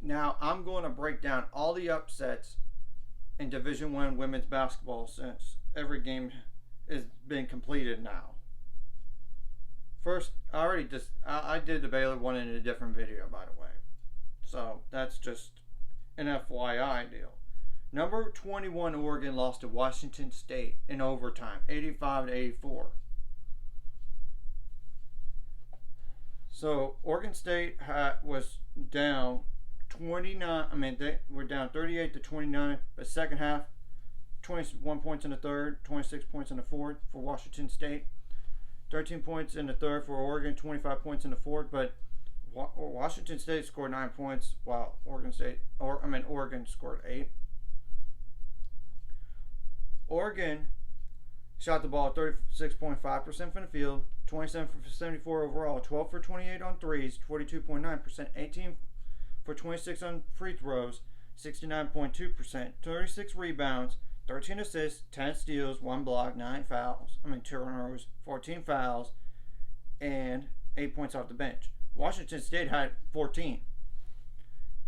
Now I'm going to break down all the upsets in Division One women's basketball since every game is being completed now. First, I did the Baylor one in a different video, by the way. So that's just an FYI deal. Number 21 Oregon lost to Washington State in overtime, 85-84. So Oregon State was down 29. They were down 38-29. But second half, 21 points in the third, 26 points in the fourth for Washington State. 13 points in the third for Oregon, 25 points in the fourth. But Washington State scored 9 points, while Oregon scored 8. Oregon shot the ball 36.5% from the field, 27 for 74 overall, 12 for 28 on threes, 42.9%, 18 for 26 on free throws, 69.2%, 36 rebounds, 13 assists, 10 steals, 1 block, 9 turnovers, 14 fouls, and 8 points off the bench. Washington State had 14.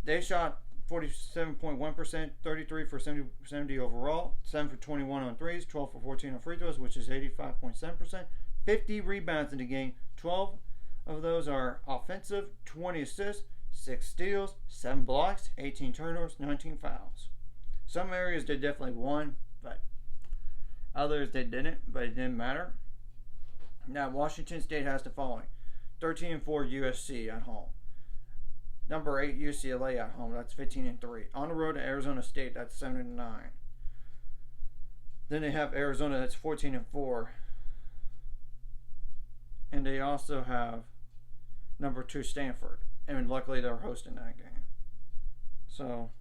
They shot 47.1%, 33 for 70 overall, 7 for 21 on threes, 12 for 14 on free throws, which is 85.7%. 50 rebounds in the game, 12 of those are offensive, 20 assists, 6 steals, 7 blocks, 18 turnovers, 19 fouls. Some areas they definitely won, but others they didn't, but it didn't matter. Now Washington State has the following: 13-4 USC at home. Number 8 UCLA at home, that's 15-3. On the road to Arizona State, that's 7-9. Then they have Arizona, that's 14-4. And they also have number 2 Stanford. And luckily they're hosting that game. So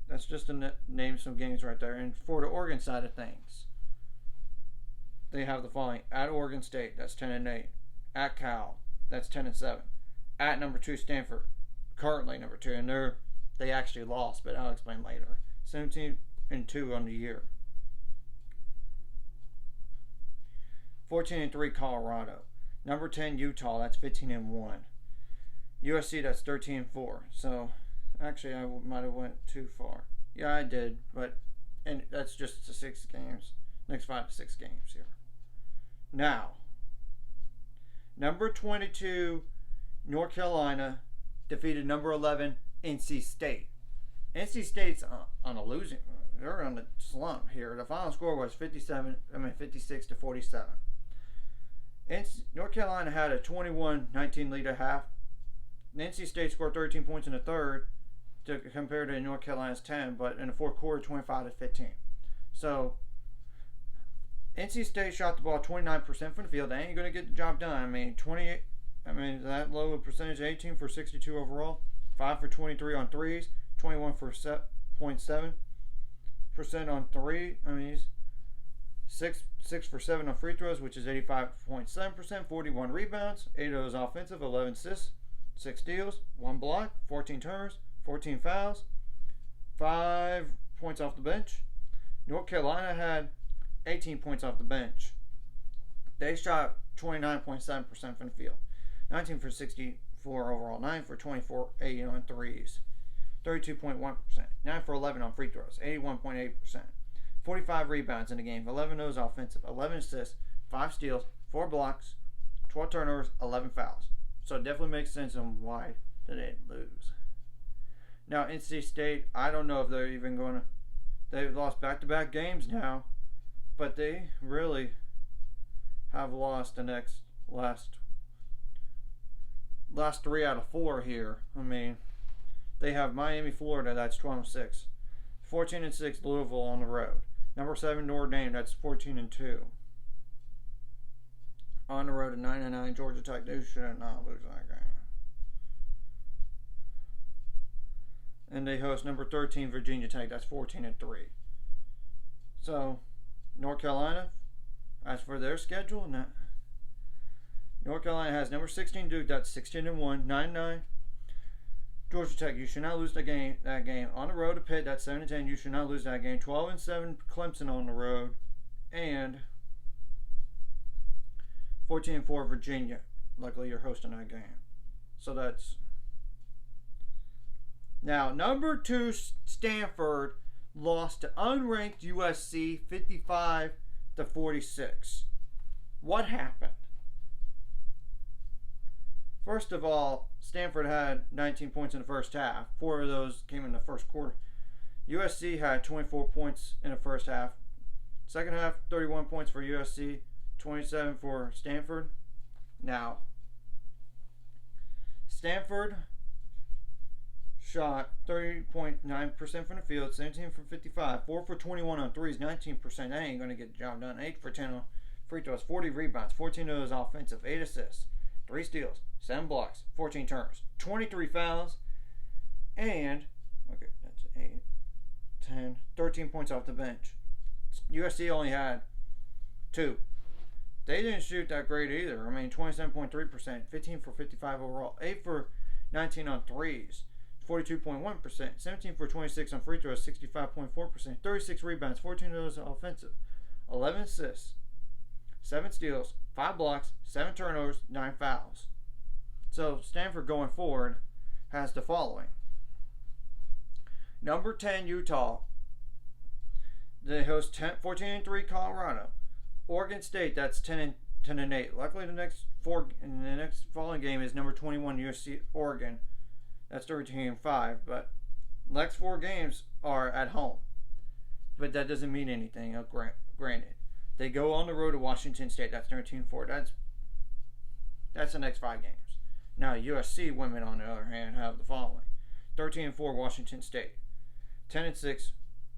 that's just to name some games right there. And for the Oregon side of things, they have the following: at Oregon State, that's 10-8. At Cal, that's 10-7. At number 2 Stanford, currently number 2, and they actually lost, but I'll explain later. 17-2 on the year. 14-3 Colorado. Number 10 Utah, that's 15-1. USC, that's 13-4. So actually I might have went too far. Yeah, I did, and that's just the 6 games. Next 5 to 6 games here. Now, number 22 North Carolina defeated number 11 NC State. NC State's on a losing. They're on the slump here. The final score was 56-47. North Carolina had a 21-19 lead at half. NC State scored 13 points in the third compared to North Carolina's 10, but in the fourth quarter, 25-15. So NC State shot the ball 29% from the field. They ain't going to get the job done. That low percentage, 18 for 62 overall, 5 for 23 on threes, 21 for 0.7% on three. Six for 7 on free throws, which is 85.7%, 41 rebounds, 8 of those offensive, 11 assists, 6 steals, 1 block, 14 turnovers, 14 fouls, 5 points off the bench. North Carolina had 18 points off the bench. They shot 29.7% from the field. 19 for 64 overall, 9 for 24, 8 on threes, 32.1%, 9 for 11 on free throws, 81.8%, 45 rebounds in the game, 11 of those offensive, 11 assists, 5 steals, 4 blocks, 12 turnovers, 11 fouls. So it definitely makes sense on why they didn't lose. Now NC State, I don't know if they're even going to. They've lost back-to-back games now, but they really have lost the last 3 out of 4 here. They have Miami, Florida, that's 12-6. 14-6 Louisville on the road. Number 7 Notre Dame, that's 14-2. On the road to 9-9 Georgia Tech. They should not lose that game. And they host number 13 Virginia Tech, that's 14-3. So North Carolina, as for their schedule, North Carolina has number 16 Duke, that's 16-1, 9-9. Georgia Tech, you should not lose that game. On the road to Pitt, that's 7-10. You should not lose that game. 12-7 Clemson on the road, and 14-4 Virginia. Luckily, you're hosting that game. So that's Now, number 2 Stanford lost to unranked USC 55-46. What happened? First of all, Stanford had 19 points in the first half. 4 of those came in the first quarter. USC had 24 points in the first half. Second half, 31 points for USC, 27 for Stanford. Now, Stanford shot 30.9% from the field, 17 for 55, 4 for 21 on threes, 19%. That ain't going to get the job done. 8 for 10 on free throws, 40 rebounds, 14 of those offensive, 8 assists, 3 steals, 7 blocks, 14 turns, 23 fouls, and, okay, that's 8, 10, 13 points off the bench. USC only had 2. They didn't shoot that great either. I mean, 27.3%, 15 for 55 overall, 8 for 19 on threes, 42.1%, 17 for 26 on free throws, 65.4%, 36 rebounds, 14 of those offensive, 11 assists, 7 steals, 5 blocks, 7 turnovers, 9 fouls. So Stanford going forward has the following. Number 10, Utah. They host 14-3 Colorado. Oregon State, that's 10-8. Luckily, the next following game is number 21 USC Oregon. That's 13-5. But next 4 games are at home. But that doesn't mean anything. Granted, they go on the road to Washington State. That's 13-4. That's the next 5 games. Now USC women, on the other hand, have the following: 13-4 Washington State, 10-6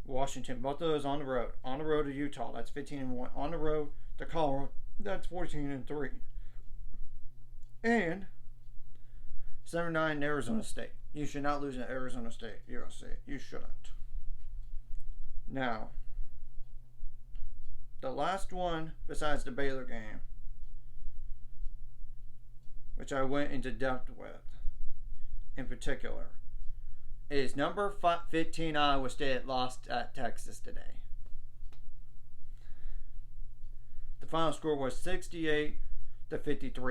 Washington. Both of those on the road. On the road to Utah, that's 15-1. On the road to Colorado, that's 14-3. And 7-9 Arizona State. You should not lose to Arizona State, USC. You shouldn't. Now, the last one besides the Baylor game, which I went into depth with in particular, is number 15 Iowa State lost at Texas today. The final score was 68-53.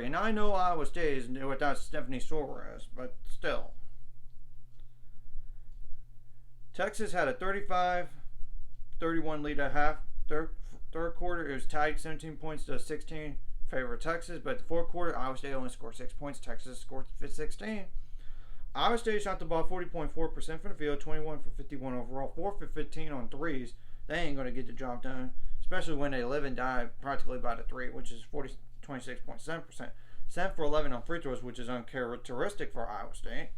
And I know Iowa State is without Stephanie Soares, but still. Texas had a 35-31 lead at half. Third quarter, it was tied 17 points to 16 favor of Texas, but the fourth quarter, Iowa State only scored 6 points. Texas scored 16. Iowa State shot the ball 40.4% from the field, 21 for 51 overall, 4 for 15 on threes. They ain't going to get the job done, especially when they live and die practically by the 3, which is 26.7%. 7 for 11 on free throws, which is uncharacteristic for Iowa State,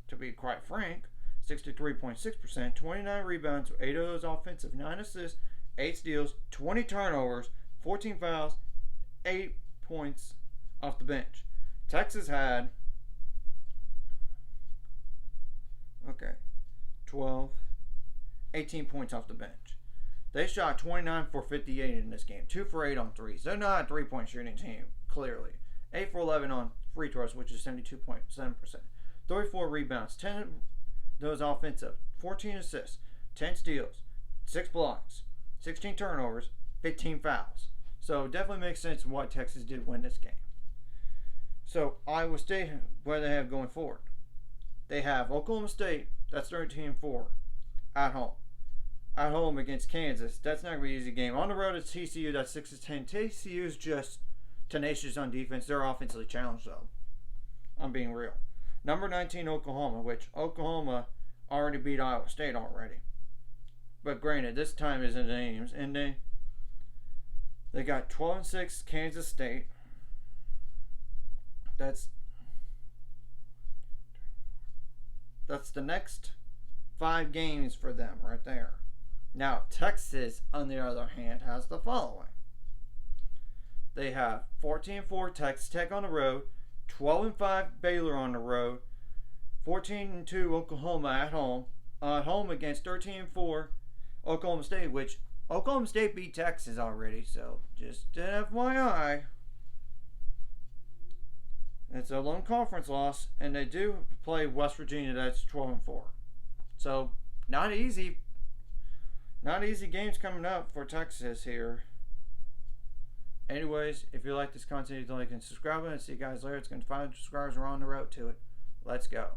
to be quite frank. 63.6%, 29 rebounds, 8 of those offensive, 9 assists, 8 steals, 20 turnovers, 14 fouls, 8 points off the bench. Texas had 18 points off the bench. They shot 29 for 58 in this game, 2 for 8 on threes. They're not a 3-point shooting team, clearly. 8 for 11 on free throws, which is 72.7%. 34 rebounds, 10 of those offensive, 14 assists, 10 steals, 6 blocks, 16 turnovers, 15 fouls. So definitely makes sense why Texas did win this game. So Iowa State, what do they have going forward? They have Oklahoma State, that's 13-4, at home. At home against Kansas, that's not going to be an easy game. On the road, it's TCU, that's 6-10. TCU is just tenacious on defense. They're offensively challenged, though. I'm being real. Number 19, Oklahoma, which Oklahoma already beat Iowa State already. But granted, this time isn't names. And they got 12-6 Kansas State. That's the next 5 games for them right there. Now, Texas, on the other hand, has the following. They have 14-4 Texas Tech on the road, 12-5 Baylor on the road, 14-2 Oklahoma at home against 13-4 Oklahoma State, which Oklahoma State beat Texas already, so just an FYI. It's a lone conference loss, and they do play West Virginia, that's 12-4. So, not easy. Not easy games coming up for Texas here. Anyways, if you like this content, you like and subscribe, and see you guys later. It's going to 500 subscribers. We're on the road to it. Let's go.